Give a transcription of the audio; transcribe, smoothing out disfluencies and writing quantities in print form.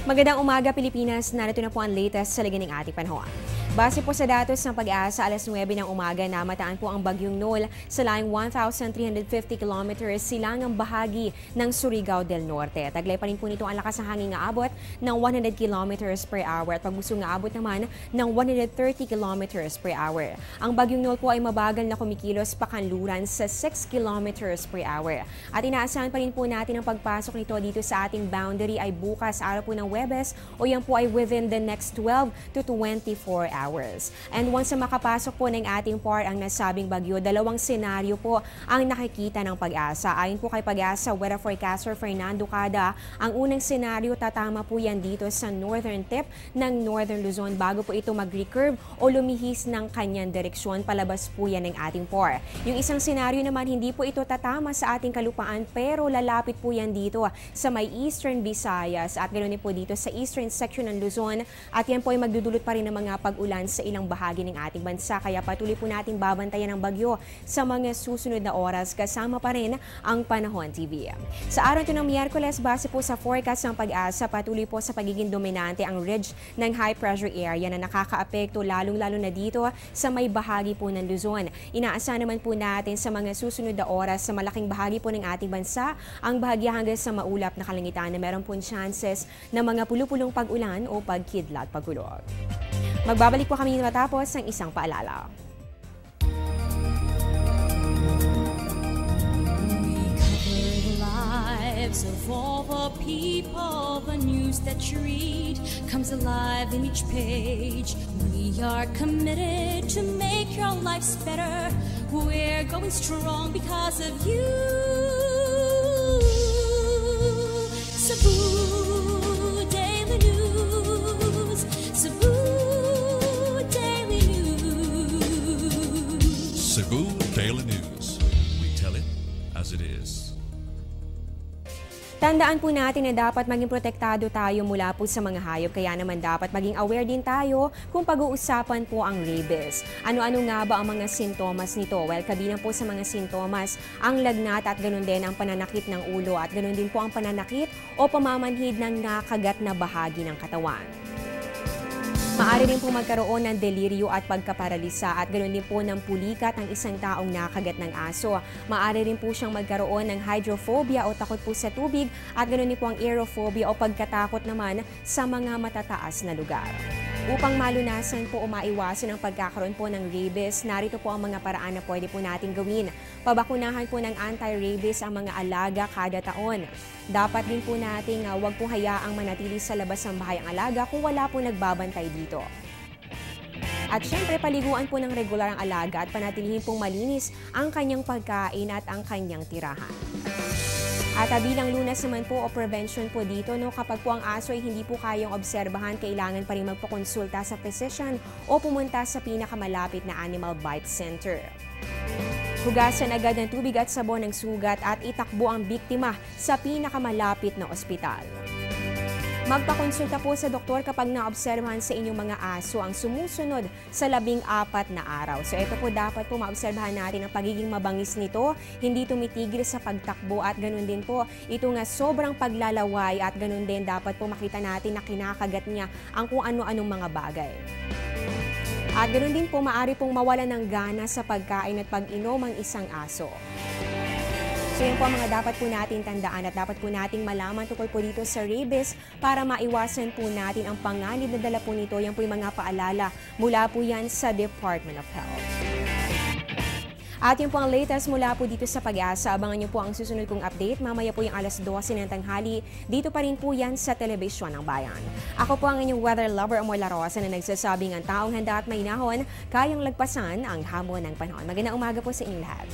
Magandang umaga Pilipinas, narito na po ang latest sa liganeng ating panahon. Base po sa datos ng Pag-asa, alas 9 ng umaga namataan po ang Bagyong Nol sa layong 1,350 kilometers silangang bahagi ng Surigao del Norte. Taglay pa rin po nito ang lakas ng hangin nga abot ng 100 kilometers per hour at pagbusong nga abot naman ng 130 kilometers per hour. Ang Bagyong Nol po ay mabagal na kumikilos pakanluran sa 6 kilometers per hour. At inaasahan pa rin po natin ang pagpasok nito dito sa ating boundary ay bukas araw po ng Huwebes o yan po ay within the next 12 to 24 hours. And once na makapasok po ng ating part ang nasabing bagyo, dalawang senaryo po ang nakikita ng Pag-asa. Ayon po kay Pag-asa weather forecaster Fernando Cada, ang unang senaryo tatama po yan dito sa northern tip ng Northern Luzon bago po ito mag-recurve o lumihis ng kanyang direksyon palabas po yan ng ating pore. Yung isang senaryo naman hindi po ito tatama sa ating kalupaan pero lalapit po yan dito sa may Eastern Visayas at ganoon din po dito sa Eastern section ng Luzon at yan po ay magdudulot pa rin ng mga pag-ulan sa ilang bahagi ng ating bansa. Kaya patuloy po nating babantayan ang bagyo sa mga susunod na oras kasama pa rin ang Panahon TV. Sa araw ito ng Miyerkules, base po sa forecast ng Pag-asa, patuloy po sa pagiging dominante ang ridge ng high pressure area na nakakaapekto lalong-lalo na dito sa may bahagi po ng Luzon. Inaasahan naman po natin sa mga susunod na oras sa malaking bahagi po ng ating bansa ang bahagya hanggang sa maulap na kalangitan na meron po chances na mga pulupulong pag-ulan o pagkidlat pagulog. Magbabalik po kami matapos ng isang paalala. Of all the people, the news that you read comes alive in each page. We are committed to make your lives better. We're going strong because of you. Cebu Daily News. Cebu Daily News. Cebu Daily News. We tell it as it is. Tandaan po natin na dapat maging protektado tayo mula po sa mga hayop kaya naman dapat maging aware din tayo kung pag-uusapan po ang rabies. Ano-ano nga ba ang mga sintomas nito? Well, kabilang po sa mga sintomas ang lagnat at ganoon din ang pananakit ng ulo at ganoon din po ang pananakit o pamamanhid ng nakagat na bahagi ng katawan. Maaari rin po magkaroon ng deliryo at pagkaparalisa at ganoon din po ng pulikat ang isang taong nakagat ng aso. Maaari rin po siyang magkaroon ng hydrophobia o takot po sa tubig at ganoon din po ang aerophobia o pagkatakot naman sa mga matataas na lugar. Upang malunasan po o maiwasan ang pagkakaroon po ng rabies, narito po ang mga paraan na pwede po natin gawin. Pabakunahan po ng anti-rabies ang mga alaga kada taon. Dapat din po nating huwag po hayaang manatili sa labas ng bahay ang alaga kung wala po nagbabantay dito. At syempre, paliguan po ng regular ang alaga at panatilihin pong malinis ang kanyang pagkain at ang kanyang tirahan. At bilang lunas naman po o prevention po dito, kapag po ang aso ay hindi po kayang obserbahan, kailangan pa rin magpakonsulta sa physician o pumunta sa pinakamalapit na animal bite center. Hugasan agad ng tubig at sabon ng sugat at itakbo ang biktima sa pinakamalapit na ospital. Magpakonsulta po sa doktor kapag naobserbahan sa inyong mga aso ang sumusunod sa 14 na araw. So ito po dapat po maobserbahan natin ang pagiging mabangis nito, hindi tumitigil sa pagtakbo at ganun din po ito nga sobrang paglalaway at ganun din dapat po makita natin na kinakagat niya ang kung ano-anong mga bagay. At ganun din po maaari pong mawalan ng gana sa pagkain at pag-inom ang isang aso. So yun po ang mga dapat po natin tandaan at dapat po nating malaman tungkol po dito sa rabies para maiwasan po natin ang panganib na dala po nito. Yan po yung mga paalala mula po yan sa Department of Health. At yun po ang latest mula po dito sa Pag-asa. Abangan niyo po ang susunod kong update. Mamaya po yung alas 12 ng tanghali. Dito pa rin po yan sa Telebisyon ng Bayan. Ako po ang inyong weather lover Amor La Rosa na nagsasabing ang taong handa at may nahon kayang lagpasan ang hamon ng panahon. Magandang umaga po sa inyong lahat.